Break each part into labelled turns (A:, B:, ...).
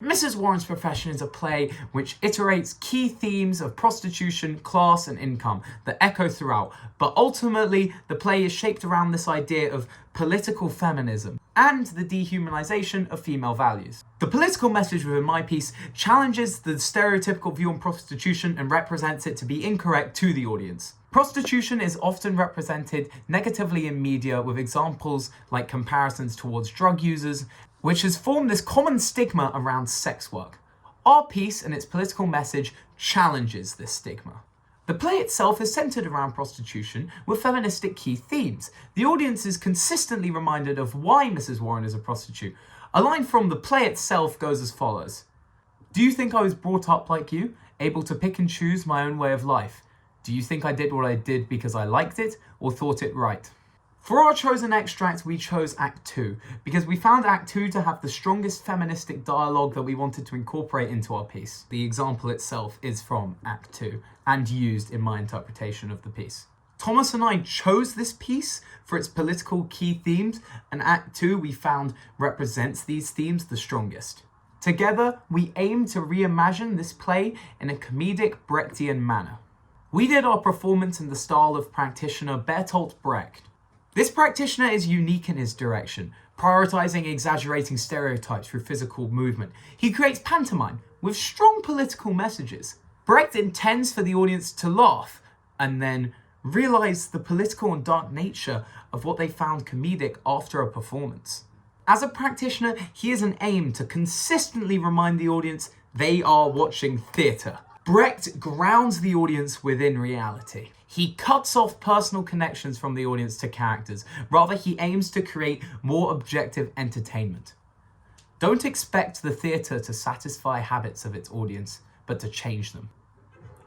A: Mrs. Warren's Profession is a play which iterates key themes of prostitution, class and income that echo throughout, but ultimately the play is shaped around this idea of political feminism and the dehumanization of female values. The political message within my piece challenges the stereotypical view on prostitution and represents it to be incorrect to the audience. Prostitution is often represented negatively in media with examples like comparisons towards drug users, which has formed this common stigma around sex work. Our piece and its political message challenges this stigma. The play itself is centered around prostitution with feministic key themes. The audience is consistently reminded of why Mrs. Warren is a prostitute. A line from the play itself goes as follows: "Do you think I was brought up like you, able to pick and choose my own way of life? Do you think I did what I did because I liked it or thought it right?" For our chosen extract, we chose Act 2 because we found Act 2 to have the strongest feministic dialogue that we wanted to incorporate into our piece. The example itself is from Act 2 and used in my interpretation of the piece. Thomas and I chose this piece for its political key themes, and Act 2 we found represents these themes the strongest. Together, we aim to reimagine this play in a comedic Brechtian manner. We did our performance in the style of practitioner Bertolt Brecht. This practitioner is unique in his direction, prioritizing exaggerating stereotypes through physical movement. He creates pantomime with strong political messages. Brecht intends for the audience to laugh and then realize the political and dark nature of what they found comedic after a performance. As a practitioner, he has an aim to consistently remind the audience they are watching theatre. Brecht grounds the audience within reality. He cuts off personal connections from the audience to characters. Rather, he aims to create more objective entertainment. Don't expect the theatre to satisfy habits of its audience, but to change them.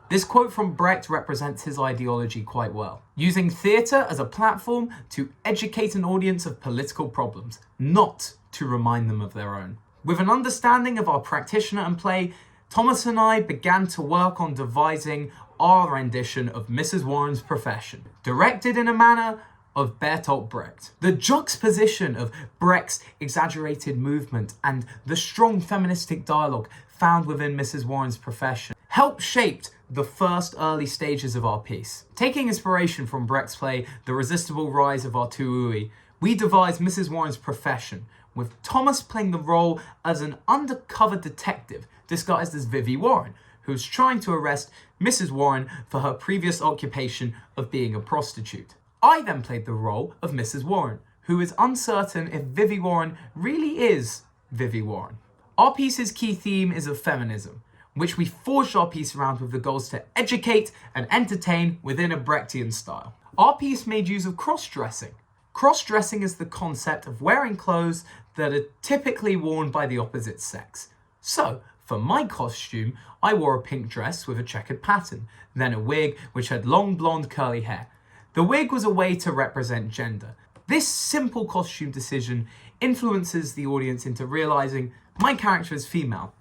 A: This quote from Brecht represents his ideology quite well, using theatre as a platform to educate an audience of political problems, not to remind them of their own. With an understanding of our practitioner and play, Thomas and I began to work on devising our rendition of Mrs. Warren's Profession, directed in a manner of Bertolt Brecht. The juxtaposition of Brecht's exaggerated movement and the strong feministic dialogue found within Mrs. Warren's Profession helped shape the first early stages of our piece. Taking inspiration from Brecht's play The Resistible Rise of Arturi, we devised Mrs. Warren's Profession, with Thomas playing the role as an undercover detective disguised as Vivi Warren, who's trying to arrest Mrs. Warren for her previous occupation of being a prostitute. I then played the role of Mrs. Warren, who is uncertain if Vivi Warren really is Vivi Warren. Our piece's key theme is of feminism, which we forged our piece around with the goals to educate and entertain within a Brechtian style. Our piece made use of cross-dressing. Cross-dressing is the concept of wearing clothes that are typically worn by the opposite sex. So, for my costume, I wore a pink dress with a checkered pattern, then a wig which had long blonde curly hair. The wig was a way to represent gender. This simple costume decision influences the audience into realizing my character is female,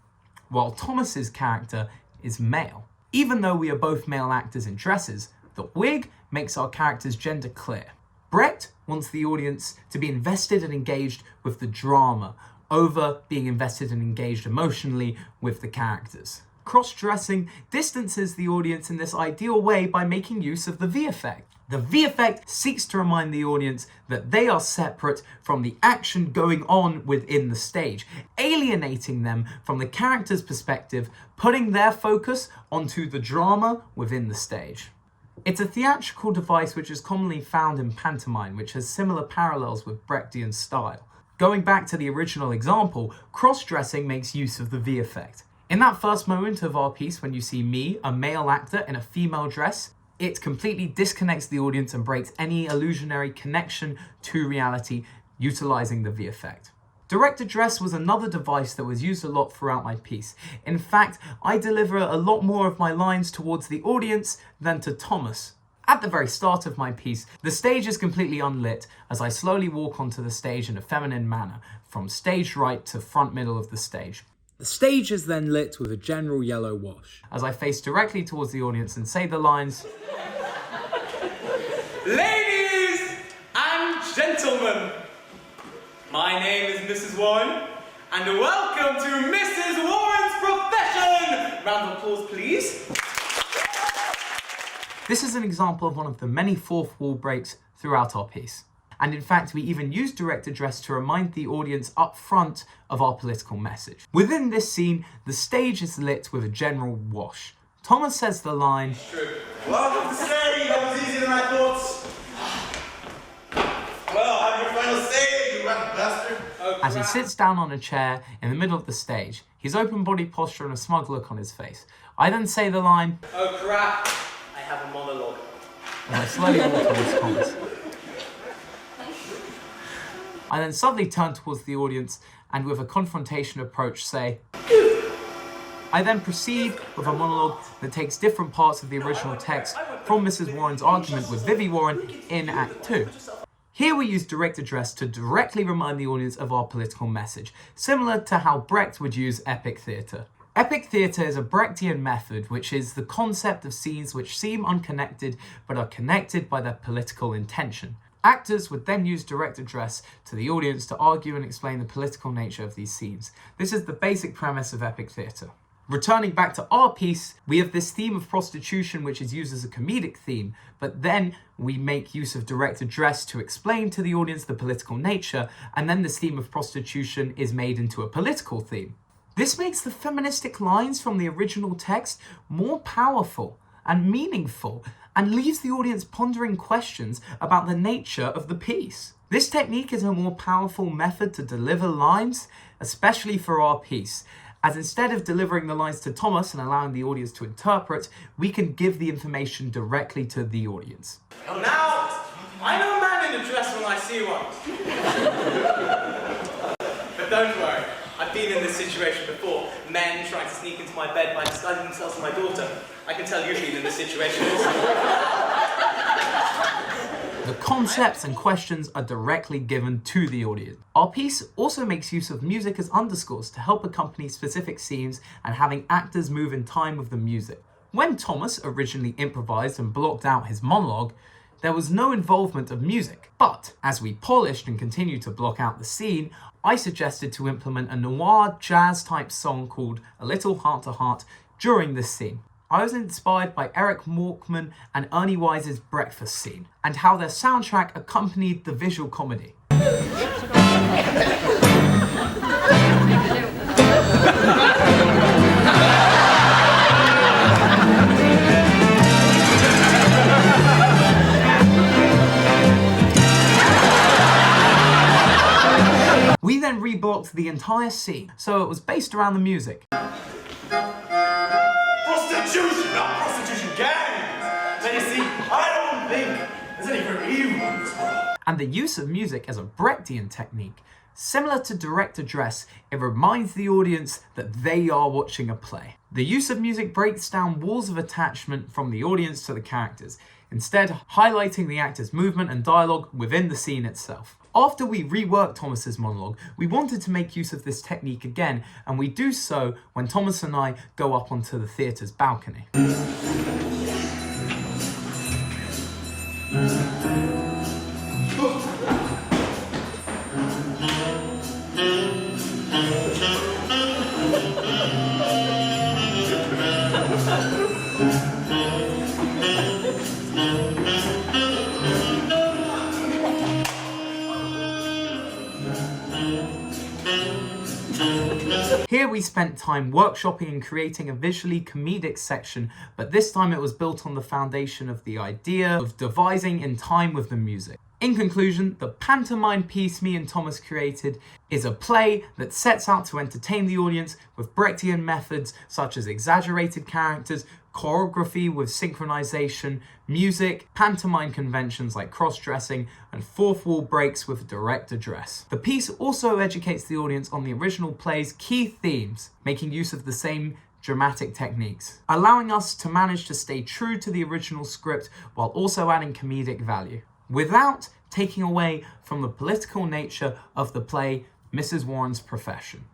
A: while Thomas's character is male. Even though we are both male actors in dresses, the wig makes our character's gender clear. Brecht wants the audience to be invested and engaged with the drama over being invested and engaged emotionally with the characters. Cross-dressing distances the audience in this ideal way by making use of the V-effect. The V-effect seeks to remind the audience that they are separate from the action going on within the stage, alienating them from the character's perspective, putting their focus onto the drama within the stage. It's a theatrical device which is commonly found in pantomime, which has similar parallels with Brechtian style. Going back to the original example, cross-dressing makes use of the V-effect. In that first moment of our piece, when you see me, a male actor in a female dress, it completely disconnects the audience and breaks any illusionary connection to reality, utilizing the V-effect. Direct address was another device that was used a lot throughout my piece. In fact, I deliver a lot more of my lines towards the audience than to Thomas. At the very start of my piece, the stage is completely unlit as I slowly walk onto the stage in a feminine manner, from stage right to front middle of the stage. The stage is then lit with a general yellow wash, as I face directly towards the audience and say the lines, "Ladies and gentlemen, my name is Mrs. Warren, And welcome to Mrs. Warren's profession! Round of applause, please. This is an example of one of the many fourth wall breaks throughout our piece. And in fact, we even use direct address to remind the audience up front of our political message. Within this scene, the stage is lit with a general wash. Thomas says the line,
B: "Welcome to say, that was easier than I thought. Well, have your final say, you rat bastard."
A: As he sits down on a chair in the middle of the stage, his open body posture and a smug look on his face. I then say the line,
C: "Oh crap, I have a monologue."
A: And I slowly walk towards Thomas. I then suddenly turn towards the audience and with a confrontation approach say, I then proceed with a monologue that takes different parts of the original text from Mrs. Warren's argument with Vivi Warren in Act 2. Here we use direct address to directly remind the audience of our political message, similar to how Brecht would use epic theatre. Epic theatre is a Brechtian method, which is the concept of scenes which seem unconnected but are connected by their political intention. Actors would then use direct address to the audience to argue and explain the political nature of these scenes. This is the basic premise of epic theatre. Returning back to our piece, we have this theme of prostitution which is used as a comedic theme, but then we make use of direct address to explain to the audience the political nature, and then this theme of prostitution is made into a political theme. This makes the feministic lines from the original text more powerful and meaningful, and leaves the audience pondering questions about the nature of the piece. This technique is a more powerful method to deliver lines, especially for our piece, as instead of delivering the lines to Thomas and allowing the audience to interpret, we can give the information directly to the audience.
C: Now, I know a man in a dress when I see one. But don't worry, I've been in this situation before. Men trying to sneak into my bed by disguising themselves as my daughter. I can tell you've been in this situation also.
A: The concepts and questions are directly given to the audience. Our piece also makes use of music as underscores to help accompany specific scenes and having actors move in time with the music. When Thomas originally improvised and blocked out his monologue, there was no involvement of music. But as we polished and continued to block out the scene, I suggested to implement a noir jazz type song called A Little Heart to Heart during this scene. I was inspired by Eric Morkman and Ernie Wise's Breakfast scene, and how their soundtrack accompanied the visual comedy. We then reblocked the entire scene, so it was based around the music.
B: Prostitution, not prostitution gangs! Now you see, I don't think there's any very evil in this world.
A: And the use of music as a Brechtian technique. Similar to direct address, it reminds the audience that they are watching a play. The use of music breaks down walls of attachment from the audience to the characters, instead highlighting the actor's movement and dialogue within the scene itself. After we reworked Thomas's monologue, we wanted to make use of this technique again, and we do so when Thomas and I go up onto the theatre's balcony. Here we spent time workshopping and creating a visually comedic section, but this time it was built on the foundation of the idea of devising in time with the music. In conclusion, the pantomime piece me and Thomas created is a play that sets out to entertain the audience with Brechtian methods such as exaggerated characters, choreography with synchronization, music, pantomime conventions like cross-dressing, and fourth wall breaks with direct address. The piece also educates the audience on the original play's key themes, making use of the same dramatic techniques, allowing us to manage to stay true to the original script while also adding comedic value, without taking away from the political nature of the play Mrs. Warren's Profession.